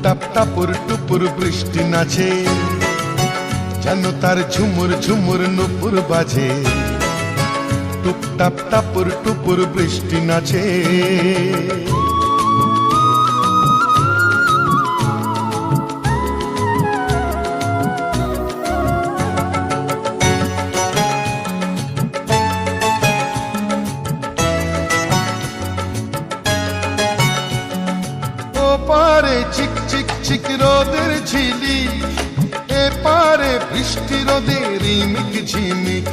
টুপটাপ টাপুর টুপুর বৃষ্টি নাচে, যেন তার ঝুমুর ঝুমুর নুপুর বাজে। টুপটাপ টাপুর টুপুর বৃষ্টি নাচে। পারে চিক চিক চিক রোদের ঝিলি, এ পারে বৃষ্টি রোদের রিমিক ঝিমিক।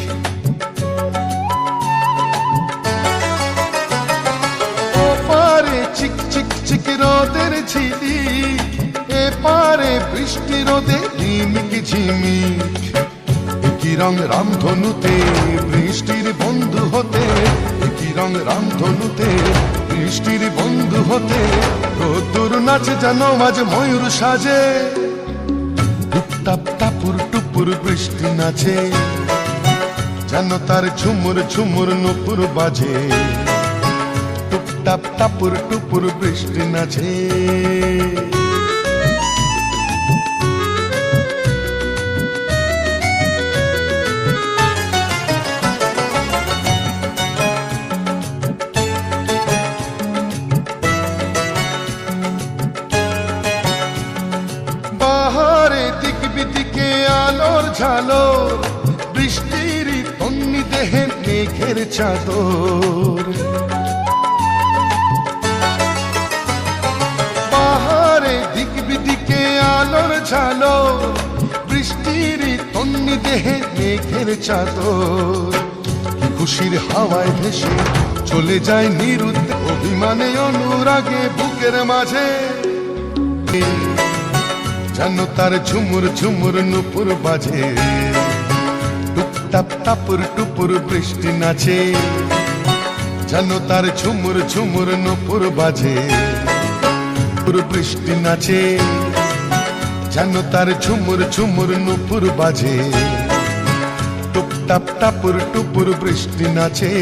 ও পারে চিক চিক চিক রোদের ঝিলি, এ পারে বৃষ্টি রোদের রিমিক ঝিমিক। একই রং রামধনুতে বৃষ্টির বন্ধু হতে, একই রং রামধনুতে বৃষ্টির বন্ধু হতে। রোদ্দুর নাচে যেন আজ ময়ূর সাজে। টুপটাপ টাপুর টুপুর বৃষ্টি নাচে, যেন তার ঝুমুর ঝুমুর নুপুর বাজে। টুপটাপ টাপুর টুপুর বৃষ্টি নাচে। দিক বিদিকে আলোর ঝালর, বৃষ্টির তন্নি দেহে মেঘের চাদর। পাহাড়ে দিক বিদিকে আলোর ঝালর, বৃষ্টির তন্নি দেহে মেঘের চাদর। কি খুশির হাওয়ায় ভেসে চলে যায় নিরুদ্ধ অভিমানে অনুরাগে বুকের মাঝে। যেন তার ঝুমুর ঝুমুর নুপুর বাজে। টুপটাপ টাপুর টুপুর বৃষ্টি নাচে, যেন তার ঝুমুর ঝুমুর নুপুর বাজে। বৃষ্টি নাচে, যেন তার ঝুমুর ঝুমুর নুপুর বাজে। টুপটাপ টাপুর টুপুর বৃষ্টি নাচে।